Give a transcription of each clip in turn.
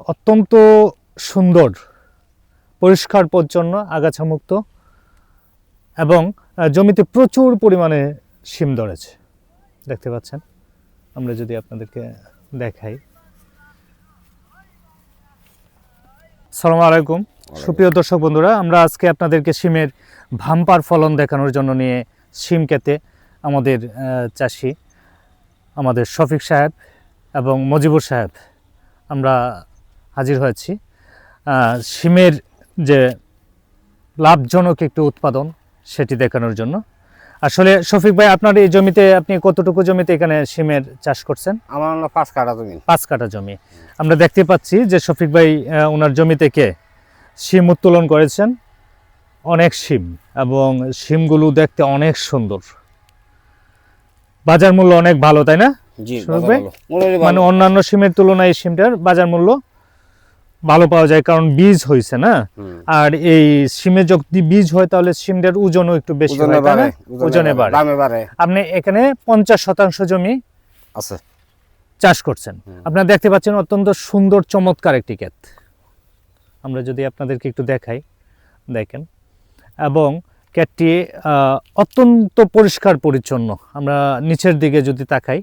অত্যন্ত সুন্দর, পরিষ্কার পরিচ্ছন্ন, আগাছামুক্ত এবং জমিতে প্রচুর পরিমাণে শিম ধরেছে। দেখতে পাচ্ছেন, আমরা যদি আপনাদেরকে দেখাই। আসসালামু আলাইকুম সুপ্রিয় দর্শক বন্ধুরা, আমরা আজকে আপনাদেরকে শিমের ভাম্পার ফলন দেখানোর জন্য নিয়ে শিম ক্ষেতে আমাদের চাষি আমাদের শফিক সাহেব এবং মজিবুর সাহেব আমরা হাজির হয়েছি শিমের যে লাভজনক একটি উৎপাদন সেটি দেখানোর জন্য। আসলে শফিক ভাই, আপনার এই জমিতে আপনি কতটুকু জমিতে এখানে শিমের চাষ করছেন? আমার 5 কাঠা জমি। 5 কাঠা জমি। আমরা দেখতে পাচ্ছি যে শফিক ভাই ওনার জমি থেকে শিম উত্তোলন করেছেন, অনেক শিম, এবং শিমগুলো দেখতে অনেক সুন্দর। বাজার মূল্য অনেক ভালো, তাই না? জি, মানে অন্যান্য শিমের তুলনায় এই শিমটার বাজার মূল্য ভালো পাওয়া যায়, কারণ বীজ হয়েছে না। আর এই শিমে যদি বীজ হয় তাহলে শিমটার ওজনও একটু বেশি হয়, তাই না? ওজনে বাড়ে। আপনি এখানে 50% জমি আছে চাষ করছেন। আপনারা দেখতে পাচ্ছেন অত্যন্ত সুন্দর চমৎকার একটি ক্ষেত। আমরা যদি আপনাদেরকে একটু দেখাই, দেখেন, এবং ক্ষেতটি অত্যন্ত পরিষ্কার পরিচ্ছন্ন। আমরা নিচের দিকে যদি তাকাই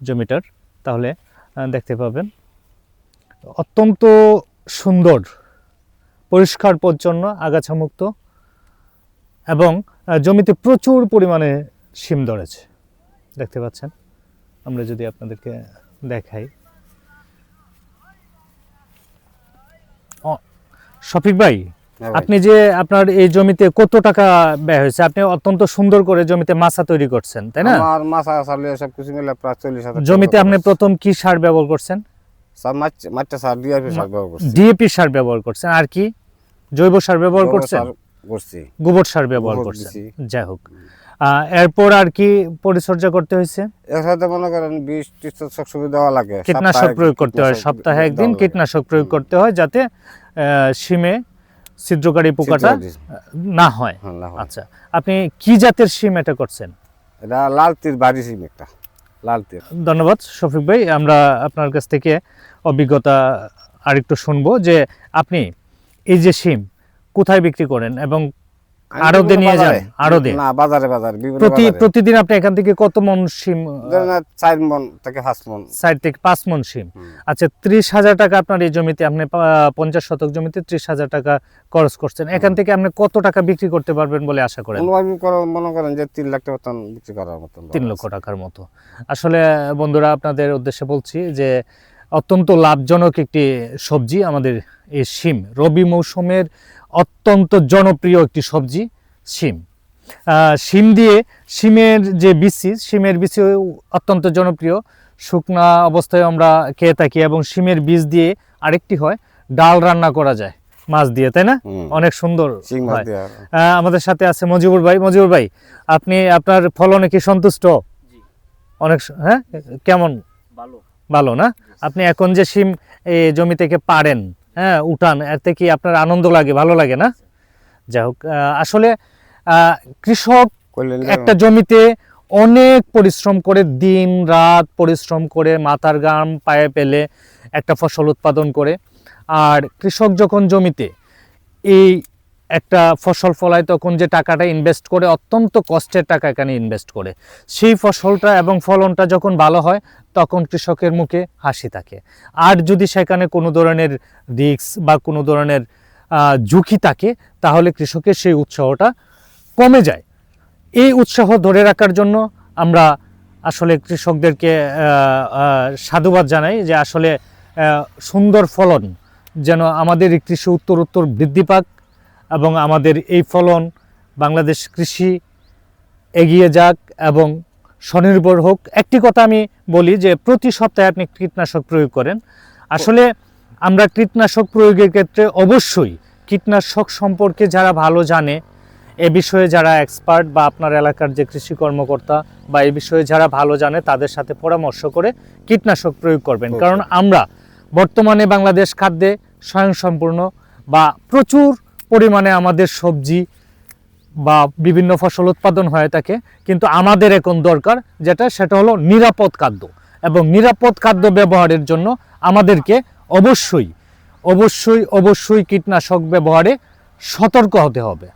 জমিটার, তাহলে দেখতে পাবেন অত্যন্ত সুন্দর, পরিষ্কার পরিচ্ছন্ন, আগাছামুক্ত, এবং জমিতে প্রচুর পরিমাণে শিম ধরেছে। দেখতে পাচ্ছেন, আমরা যদি আপনাদেরকে দেখাই। শফিক ভাই, আপনি যে আপনার এই জমিতে কত টাকা ব্যয় হয়েছে? আপনি অত্যন্ত সুন্দর করে জমিতে মাছা তৈরি করছেন, তাই না? আমার মাছা সালে সবকিছু মিলে প্রায় 40,000। জমিতে আপনি প্রথম কি সার ব্যবহার করছেন? মাটি সার, ডিএপি সার ব্যবহার করছি। ডিএপি সার ব্যবহার করছেন, আর কি জৈব সার ব্যবহার করছেন? গোবর সার ব্যবহার করছেন। যাই হোক, এরপর আর কি পরিচর্যা করতে হয়েছে? এর সাথে মনে করেন 20-30 দেওয়া লাগে। কীটনাশক প্রয়োগ করতে হয়, সপ্তাহে একদিন কীটনাশক প্রয়োগ করতে হয়, যাতে শিমে ছিদ্রকারী পোকাটা না হয়। আচ্ছা, আপনি কি জাতের শিম এটা করছেন? এটা লাল তীর বাড়ি শিম, একটা লাল তীর। ধন্যবাদ শফিক ভাই। আমরা আপনার কাছ থেকে অভিজ্ঞতা আরেকটু শুনবো যে আপনি এই যে শিম কোথায় বিক্রি করেন এবং আড়তে নিয়ে যান? আড়তে না, বাজারে প্রতিদিন আপনি এখান থেকে কত মন শিম? 4 মন থেকে 5 মন। 4 থেকে 5 মন শিম। আচ্ছা, 30,000 টাকা আপনার এই জমিতে, আপনি 50 শতক জমিতে 30,000 টাকা খরচ করছেন। এখান থেকে আপনি কত টাকা বিক্রি করতে পারবেন বলে আশা করেন? মনে করেন যে 3 লাখ টাকা বিক্রি করার মতো। 3 লক্ষ টাকার মতো। আসলে বন্ধুরা, আপনাদের উদ্দেশ্যে বলছি যে অত্যন্ত লাভজনক একটি সবজি আমাদের এই শিম। রবি মৌসুমের অত্যন্ত জনপ্রিয় একটি সবজি শিম। শিম দিয়ে, শিমের যে বিচি, শিমের বিচি অত্যন্ত জনপ্রিয়। শুকনা অবস্থায় আমরা খেয়ে থাকি, এবং শিমের বীজ দিয়ে আরেকটি হয়, ডাল রান্না করা যায় মাছ দিয়ে, তাই না? অনেক সুন্দর হয়। আমাদের সাথে আছে মজিবুর ভাই। মজিবুর ভাই, আপনি আপনার ফলনে কি সন্তুষ্ট? অনেক। হ্যাঁ, কেমন? ভালো না? আপনি এখন যে শিম এই জমি থেকে পারেন, হ্যাঁ, উঠান, এতে কি আপনার আনন্দ লাগে, ভালো লাগে না? যাই হোক, আসলে কৃষক একটা জমিতে অনেক পরিশ্রম করে, দিন রাত পরিশ্রম করে, মাথার ঘাম পায়ে ফেলে একটা ফসল উৎপাদন করে। আর কৃষক যখন জমিতে এই একটা ফসল ফলায়, তখন যে টাকাটা ইনভেস্ট করে, অত্যন্ত কষ্টের টাকা এখানে ইনভেস্ট করে, সেই ফসলটা এবং ফলনটা যখন ভালো হয়, তখন কৃষকের মুখে হাসি থাকে। আর যদি সেখানে কোনো ধরনের রিস্ক বা কোনো ধরনের ঝুঁকি থাকে, তাহলে কৃষকের সেই উৎসাহটা কমে যায়। এই উৎসাহ ধরে রাখার জন্য আমরা আসলে কৃষকদেরকে সাধুবাদ জানাই, যে আসলে সুন্দর ফলন যেন আমাদের এই কৃষি উত্তর বৃদ্ধি পাক, এবং আমাদের এই ফলন বাংলাদেশ কৃষি এগিয়ে যাক এবং স্বনির্ভর হোক। একটি কথা আমি বলি, যে প্রতি সপ্তাহে আপনি কীটনাশক প্রয়োগ করেন। আসলে আমরা কীটনাশক প্রয়োগের ক্ষেত্রে অবশ্যই কীটনাশক সম্পর্কে যারা ভালো জানে, এ বিষয়ে যারা এক্সপার্ট, বা আপনার এলাকার যে কৃষি কর্মকর্তা বা এই বিষয়ে যারা ভালো জানে, তাদের সাথে পরামর্শ করে কীটনাশক প্রয়োগ করবেন। কারণ আমরা বর্তমানে বাংলাদেশ খাদ্যে স্বয়ংসম্পূর্ণ, বা প্রচুর পরিমাণে আমাদের সবজি বা বিভিন্ন ফসল উৎপাদন হয়ে থাকে, কিন্তু আমাদের এখন দরকার সেটা হলো নিরাপদ খাদ্য। এবং নিরাপদ খাদ্য ব্যবহারের জন্য আমাদেরকে অবশ্যই অবশ্যই কীটনাশক ব্যবহারে সতর্ক হতে হবে।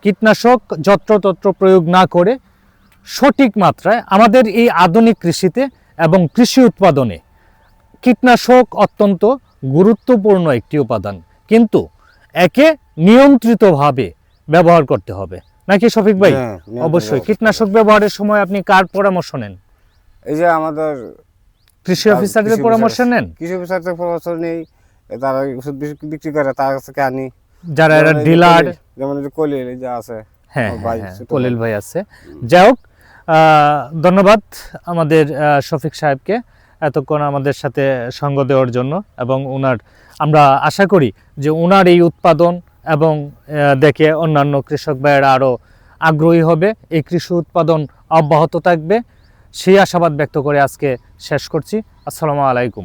কীটনাশক যত্রতত্র প্রয়োগ না করে সঠিক মাত্রায় আমাদের এই আধুনিক কৃষিতে এবং কৃষি উৎপাদনে কীটনাশক অত্যন্ত গুরুত্বপূর্ণ একটি উপাদান, কিন্তু একে নিয়ন্ত্রিতভাবে ব্যবহার করতে হবে, নাকি শফিক ভাই? হ্যাঁ, নিয়ন্ত্রণ অবশ্যই। ব্যবস্থা। কীটনাশক ব্যবহারের সময় আপনি কার পরামর্শ নেন? এই যে আমাদের কৃষি অফিসারদের কৃষি পরামর্শ অফিসার- নেন, কৃষি অফিসার থেকে পরামর্শ নেই, তারা ওষুধ বিক্রি করে তার কাছ থেকে আনি। যারা এরা যেমন এই যে ডিলার। কলিল, যেমন এই যে কলিল এই যে আছে, হ্যাঁ আমার ভাই, হ্যাঁ, ছোট কলিল ভাই। ভাই আছে। যাই হোক, ধন্যবাদ আমাদের শফিক সাহেবকে এতক্ষণ আমাদের সাথে সঙ্গ দেওয়ার জন্য, এবং আমরা আশা করি যে ওনার এই উৎপাদন এবং দেখে অন্যান্য কৃষক ভাইয়েরা আরও আগ্রহী হবে, এই কৃষি উৎপাদন অব্যাহত থাকবে, সেই আশাবাদ ব্যক্ত করে আজকে শেষ করছি। আসসালামু আলাইকুম।